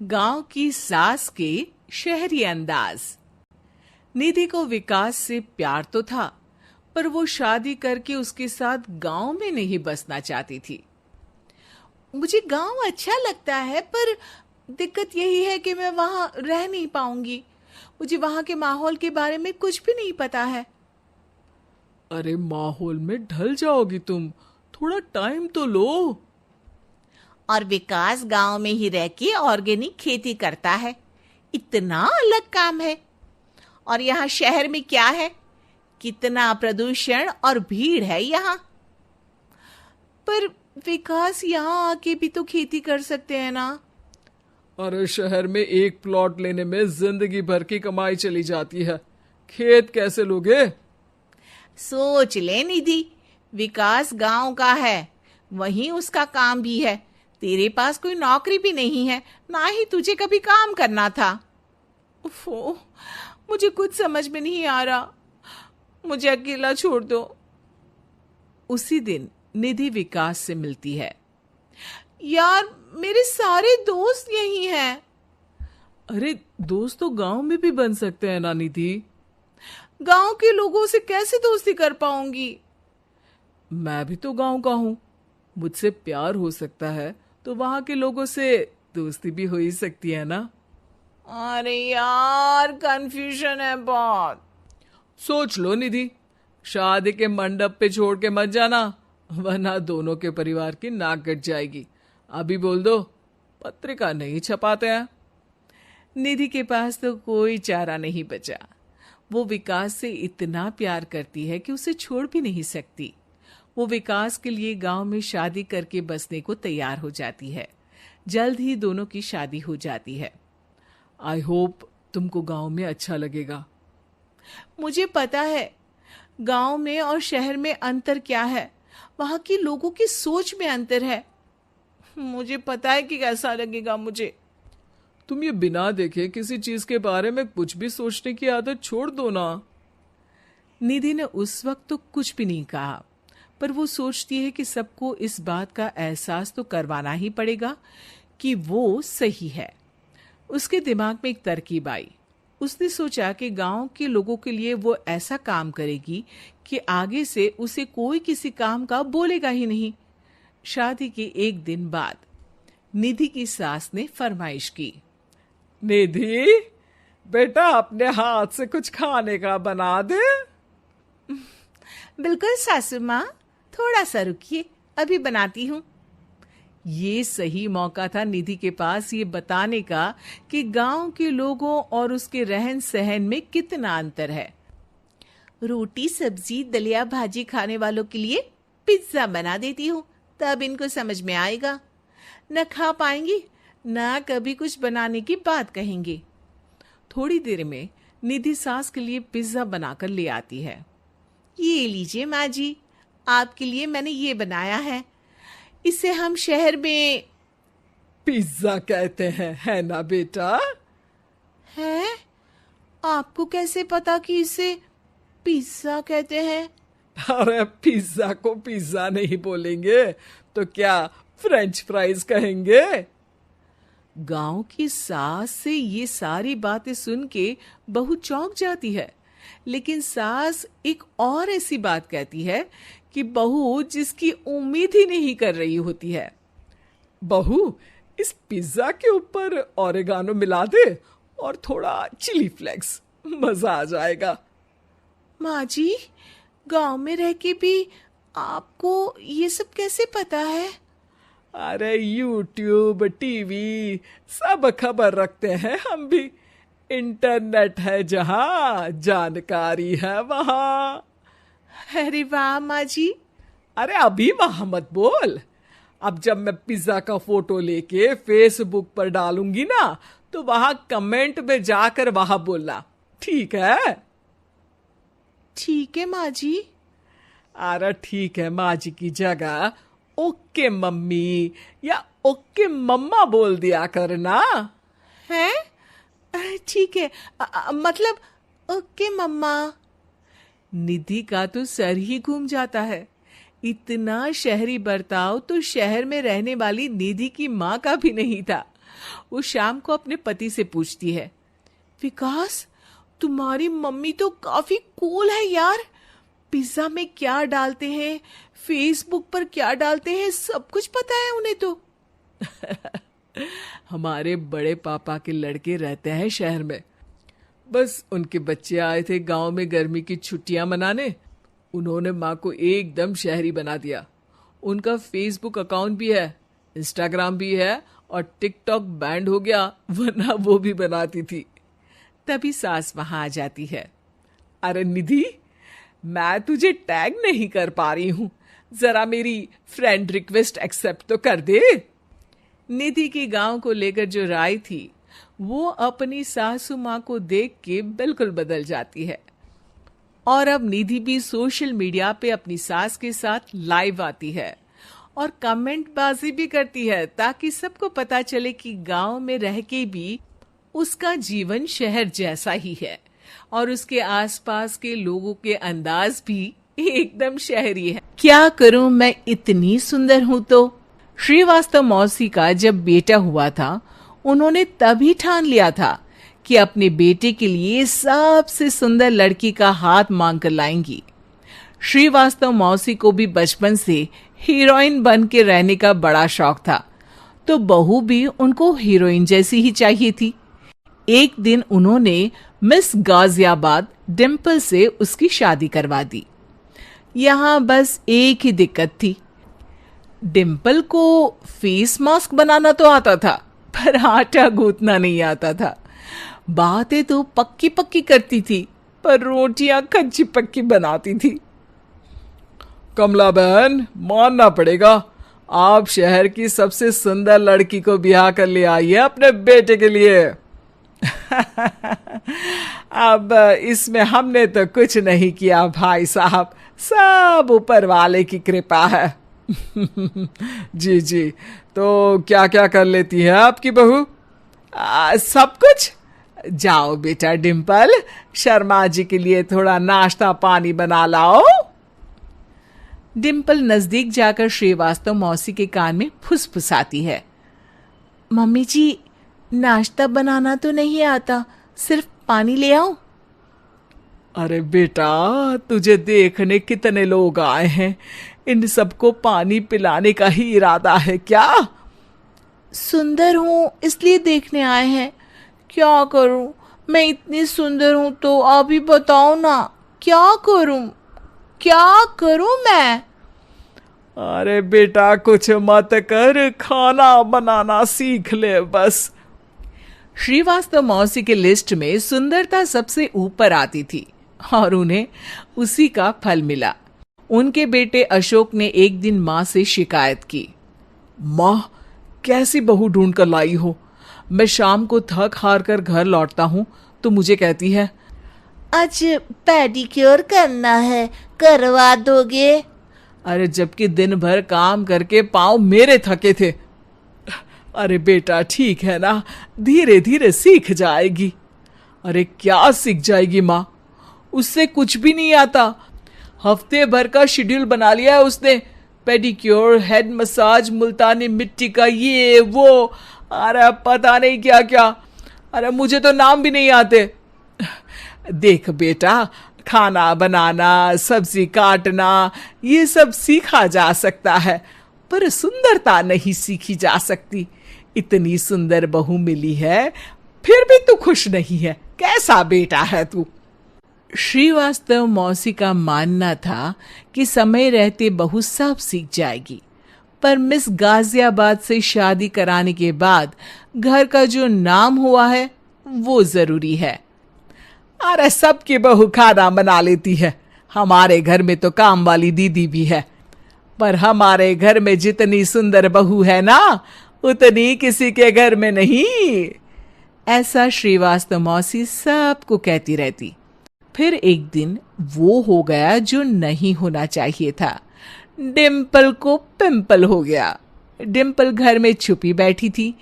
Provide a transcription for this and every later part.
गांव की सास के शहरी अंदाज। निधि को विकास से प्यार तो था, पर वो शादी करके उसके साथ गांव में नहीं बसना चाहती थी। मुझे गांव अच्छा लगता है, पर दिक्कत यही है कि मैं वहां रह नहीं पाऊंगी। मुझे वहां के माहौल के बारे में कुछ भी नहीं पता है। अरे माहौल में ढल जाओगी तुम, थोड़ा टाइम तो लो। और विकास गांव में ही रह के ऑर्गेनिक खेती करता है। इतना अलग काम है। और यहाँ शहर में क्या है, कितना प्रदूषण और भीड़ है यहाँ। पर विकास यहाँ आके भी तो खेती कर सकते हैं ना। अरे शहर में एक प्लॉट लेने में जिंदगी भर की कमाई चली जाती है, खेत कैसे लोगे? सोच ले निधि, विकास गांव का है, वहीं उसका काम भी है। तेरे पास कोई नौकरी भी नहीं है, ना ही तुझे कभी काम करना था। उफ़ो, मुझे कुछ समझ में नहीं आ रहा। मुझे अकेला छोड़ दो। उसी दिन निधि विकास से मिलती है। यार, मेरे सारे दोस्त यही हैं। अरे दोस्त तो गांव में भी बन सकते हैं ना निधि। गांव के लोगों से कैसे दोस्ती कर पाऊंगी? मैं भी तो गांव का हूँ, मुझसे प्यार हो सकता है तो वहां के लोगों से दोस्ती भी हो ही सकती है ना। अरे यार, कंफ्यूजन है बहुत। सोच लो निधि, शादी के मंडप पे छोड़ के मत जाना, वरना दोनों के परिवार की नाक कट जाएगी। अभी बोल दो, पत्रिका नहीं छपाते हैं। निधि के पास तो कोई चारा नहीं बचा। वो विकास से इतना प्यार करती है कि उसे छोड़ भी नहीं सकती। वो विकास के लिए गांव में शादी करके बसने को तैयार हो जाती है। जल्द ही दोनों की शादी हो जाती है। आई होप तुमको गांव में अच्छा लगेगा। मुझे पता है गांव में और शहर में अंतर क्या है। वहां के लोगों की सोच में अंतर है। मुझे पता है कि कैसा लगेगा मुझे। तुम ये बिना देखे किसी चीज के बारे में कुछ भी सोचने की आदत छोड़ दो ना। निधि ने उस वक्त तो कुछ भी नहीं कहा, पर वो सोचती है कि सबको इस बात का एहसास तो करवाना ही पड़ेगा कि वो सही है। उसके दिमाग में एक तरकीब आई। उसने सोचा कि गांव के लोगों के लिए वो ऐसा काम करेगी कि आगे से उसे कोई किसी काम का बोलेगा ही नहीं। शादी के एक दिन बाद निधि की सास ने फरमाइश की। निधि बेटा, अपने हाथ से कुछ खाने का बना दे। बिल्कुल सासू माँ, थोड़ा सा रुकिए, अभी बनाती हूँ। ये सही मौका था निधि के पास ये बताने का कि गांव के लोगों और उसके रहन सहन में कितना अंतर है। रोटी सब्जी दलिया भाजी खाने वालों के लिए पिज्जा बना देती हूँ, तब इनको समझ में आएगा। न खा पाएंगी, न कभी कुछ बनाने की बात कहेंगे। थोड़ी देर में निधि सास के लिए पिज्जा बनाकर ले आती है। ये लीजिए माँ जी, आपके लिए मैंने ये बनाया है। इसे हम शहर में पिज्जा कहते हैं, है ना बेटा? है? आपको कैसे पता कि इसे पिज्जा कहते हैं? अरे पिज्जा को पिज्जा नहीं बोलेंगे तो क्या फ्रेंच फ्राइज कहेंगे? गांव की सास से ये सारी बातें सुन के बहू चौंक जाती है। लेकिन सास एक और ऐसी बात कहती है कि बहू जिसकी उम्मीद ही नहीं कर रही होती है। बहू, इस पिज्जा के ऊपर ओरेगानो मिला दे और थोड़ा चिली फ्लेक्स, मजा आ जाएगा। माँ जी, गांव में रह के भी आपको ये सब कैसे पता है? अरे यूट्यूब, टीवी सब खबर रखते हैं हम भी। इंटरनेट है जहां, जानकारी है वहां। अरे वाह माँ जी। अरे अभी वहां मत बोल। अब जब मैं पिज्जा का फोटो लेके फेसबुक पर डालूंगी ना, तो वहां कमेंट में जाकर वहां बोलना, ठीक है? ठीक है माँ जी। अरे ठीक है माँ जी की जगह ओके मम्मी या ओके मम्मा बोल दिया करना। है? ठीक है, मतलब ओके मम्मा। निधि का तो सर ही घूम जाता है। इतना शहरी बर्ताव तो शहर में रहने वाली निधि की माँ का भी नहीं था। वो शाम को अपने पति से पूछती है, विकास, तुम्हारी मम्मी तो काफी कूल है यार। पिज्जा में क्या डालते हैं, फेसबुक पर क्या डालते हैं, सब कुछ पता है उन्हें तो। हमारे बड़े पापा के लड़के रहते हैं शहर में। बस उनके बच्चे आए थे गांव में गर्मी की छुट्टियां मनाने। उन्होंने माँ को एकदम शहरी बना दिया। उनका फेसबुक अकाउंट भी है, इंस्टाग्राम भी है और टिकटॉक बैंड हो गया, वरना वो भी बनाती थी। तभी सास वहां आ जाती है। अरे निधि, मैं तुझे टैग नहीं कर पा रही हूँ, जरा मेरी फ्रेंड रिक्वेस्ट एक्सेप्ट तो कर दे। निधि की गांव को लेकर जो राय थी वो अपनी सासू माँ को देख के बिल्कुल बदल जाती है। और अब निधि भी सोशल मीडिया पे अपनी सास के साथ लाइव आती है और कमेंट बाजी भी करती है, ताकि सबको पता चले कि गांव में रह के भी उसका जीवन शहर जैसा ही है और उसके आसपास के लोगों के अंदाज भी एकदम शहरी है। क्या करूं, मैं इतनी सुंदर हूं तो। श्रीवास्तव मौसी का जब बेटा हुआ था, उन्होंने तभी ठान लिया था कि अपने बेटे के लिए सबसे सुंदर लड़की का हाथ मांग कर लाएंगी। श्रीवास्तव मौसी को भी बचपन से हीरोइन बन के रहने का बड़ा शौक था, तो बहू भी उनको हीरोइन जैसी ही चाहिए थी। एक दिन उन्होंने मिस गाजियाबाद डिम्पल से उसकी शादी करवा दी। यहाँ बस एक ही दिक्कत थी, डिम्पल को फेस मास्क बनाना तो आता था, पर आटा गूंथना नहीं आता था। बातें तो पक्की पक्की करती थी, पर रोटियां कच्ची पक्की बनाती थी। कमला बहन, मानना पड़ेगा, आप शहर की सबसे सुंदर लड़की को ब्याह कर ले आई है अपने बेटे के लिए। अब इसमें हमने तो कुछ नहीं किया भाई साहब, सब ऊपर वाले की कृपा है। जी जी, तो क्या क्या कर लेती है आपकी बहू? सब कुछ। जाओ बेटा डिम्पल, शर्मा जी के लिए थोड़ा नाश्ता पानी बना लाओ। डिम्पल नजदीक जाकर श्रीवास्तव मौसी के कान में फुसफुसाती है, मम्मी जी, नाश्ता बनाना तो नहीं आता, सिर्फ पानी ले आओ। अरे बेटा, तुझे देखने कितने लोग आए हैं, इन सबको पानी पिलाने का ही इरादा है क्या? सुंदर हूँ इसलिए देखने आए हैं। क्या करूं, मैं इतनी सुंदर हूं तो आप ही बताओ ना, क्या करूं मैं? अरे बेटा, कुछ मत कर, खाना बनाना सीख ले बस। श्रीवास्तव मौसी के लिस्ट में सुंदरता सबसे ऊपर आती थी और उन्हें उसी का फल मिला। उनके बेटे अशोक ने एक दिन माँ से शिकायत की, माँ, कैसी बहू ढूंढ कर लाई हो? मैं शाम को थक हार कर घर लौटता हूँ तो मुझे कहती है, आज पेडिक्योर करना है, करवा दोगे? अरे जबकि दिन भर काम करके पाँव मेरे थके थे। अरे बेटा, ठीक है ना, धीरे धीरे सीख जाएगी। अरे क्या सीख जाएगी माँ, उससे कुछ भी नहीं आता। हफ्ते भर का शेड्यूल बना लिया है उसने, पेडिक्योर, हेड मसाज, मुल्तानी मिट्टी का ये वो, अरे पता नहीं क्या क्या। अरे मुझे तो नाम भी नहीं आते। देख बेटा, खाना बनाना, सब्जी काटना, ये सब सीखा जा सकता है, पर सुंदरता नहीं सीखी जा सकती। इतनी सुंदर बहू मिली है, फिर भी तू खुश नहीं है, कैसा बेटा है तू? श्रीवास्तव मौसी का मानना था कि समय रहते बहू सब सीख जाएगी, पर मिस गाजियाबाद से शादी कराने के बाद घर का जो नाम हुआ है वो जरूरी है। अरे सबकी बहू खाना बना लेती है, हमारे घर में तो काम वाली दीदी भी है, पर हमारे घर में जितनी सुंदर बहू है ना, उतनी किसी के घर में नहीं। ऐसा श्रीवास्तव मौसी सबको कहती रहती। फिर एक दिन वो हो गया जो नहीं होना चाहिए था, डिम्पल को पिंपल हो गया। डिम्पल घर में छुपी बैठी थी,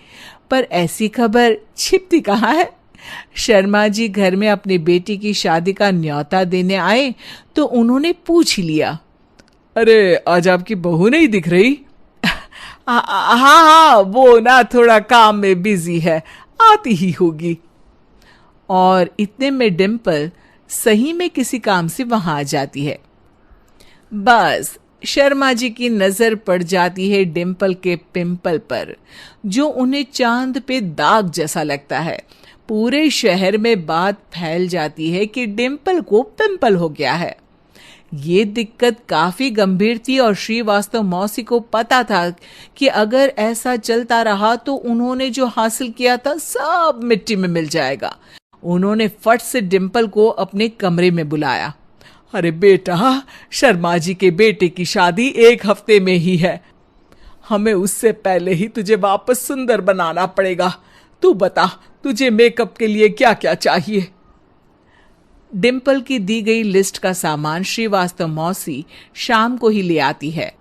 पर ऐसी खबर छिपती कहाँ है। शर्मा जी घर में अपने बेटी की शादी का न्योता देने आए तो उन्होंने पूछ लिया, अरे आज आपकी बहू नहीं दिख रही? हाँ हाँ, वो ना थोड़ा काम में बिजी है, आती ही होगी। और इतने में डिम्पल सही में किसी काम से वहां आ जाती है। बस शर्मा जी की नजर पड़ जाती है डिम्पल के पिंपल पर, जो उन्हें चांद पे दाग जैसा लगता है। पूरे शहर में बात फैल जाती है कि डिम्पल को पिंपल हो गया है। ये दिक्कत काफी गंभीर थी और श्रीवास्तव मौसी को पता था कि अगर ऐसा चलता रहा तो उन्होंने जो हासिल किया था सब मिट्टी में मिल जाएगा। उन्होंने फट से डिम्पल को अपने कमरे में बुलाया। अरे बेटा, शर्मा जी के बेटे की शादी 1 हफ्ते में ही है। हमें उससे पहले ही तुझे वापस सुंदर बनाना पड़ेगा। तू बता, तुझे मेकअप के लिए क्या क्या चाहिए? डिम्पल की दी गई लिस्ट का सामान श्रीवास्तव मौसी शाम को ही ले आती है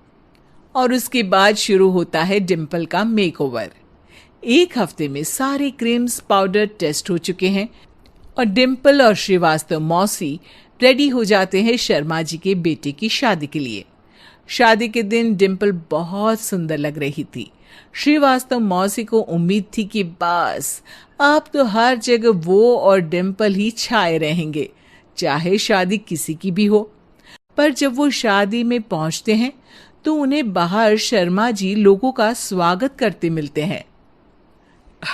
और उसके बाद शुरू होता है डिम्पल का मेकओवर। 1 हफ्ते में सारे क्रीम्स पाउडर टेस्ट हो चुके हैं और डिम्पल और श्रीवास्तव मौसी रेडी हो जाते हैं शर्मा जी के बेटे की शादी के लिए। शादी के दिन डिम्पल बहुत सुंदर लग रही थी। श्रीवास्तव मौसी को उम्मीद थी कि बस अब तो हर जगह वो और डिम्पल ही छाए रहेंगे, चाहे शादी किसी की भी हो। पर जब वो शादी में पहुंचते हैं तो उन्हें बाहर शर्मा जी लोगों का स्वागत करते मिलते हैं।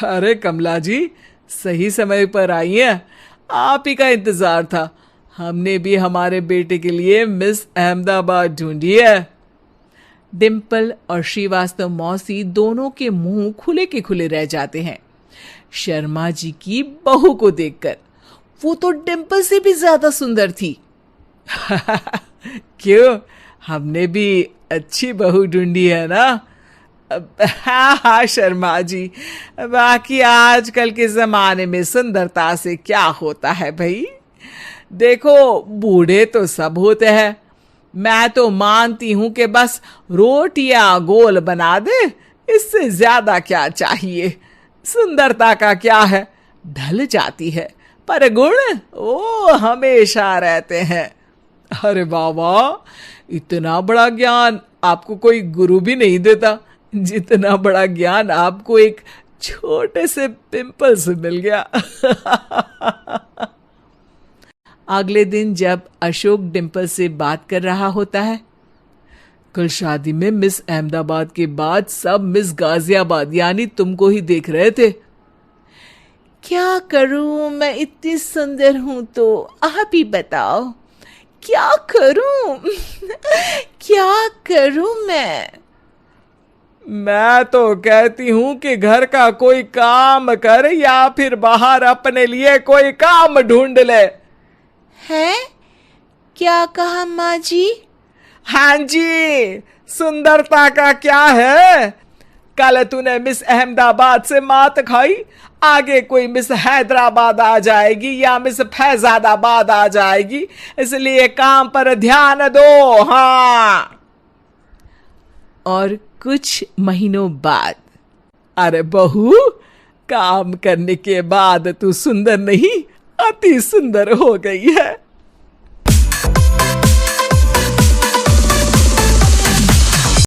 अरे कमला जी, सही समय पर आई हैं। आप ही का इंतजार था। हमने भी हमारे बेटे के लिए मिस अहमदाबाद ढूंढी है। डिम्पल और श्रीवास्तव मौसी दोनों के मुंह खुले के खुले रह जाते हैं शर्मा जी की बहू को देखकर। वो तो डिम्पल से भी ज्यादा सुंदर थी। क्यों, हमने भी अच्छी बहू ढूंढी है ना? हाँ हाँ शर्मा जी, बाकी आजकल के जमाने में सुंदरता से क्या होता है भाई। देखो, बूढ़े तो सब होते हैं। मैं तो मानती हूं कि बस रोटियां गोल बना दे, इससे ज्यादा क्या चाहिए। सुंदरता का क्या है, ढल जाती है, पर गुण वो हमेशा रहते हैं। अरे बाबा, इतना बड़ा ज्ञान आपको कोई गुरु भी नहीं देता जितना बड़ा ज्ञान आपको एक छोटे से पिंपल से मिल गया। अगले दिन जब अशोक डिम्पल से बात कर रहा होता है, कल शादी में मिस अहमदाबाद के बाद सब मिस गाजियाबाद यानी तुमको ही देख रहे थे। क्या करूं, मैं इतनी सुंदर हूं तो आप ही बताओ क्या करूं। क्या करूं मैं तो कहती हूं कि घर का कोई काम कर या फिर बाहर अपने लिए कोई काम ढूंढ ले। है क्या कहा माँ जी? हाँ जी, सुंदरता का क्या है। कल तूने मिस अहमदाबाद से मात खाई, आगे कोई मिस हैदराबाद आ जाएगी या मिस फैजादाबाद आ जाएगी, इसलिए काम पर ध्यान दो। हाँ। और कुछ महीनों बाद, अरे बहू, काम करने के बाद तू सुंदर नहीं, अति सुंदर हो गई है।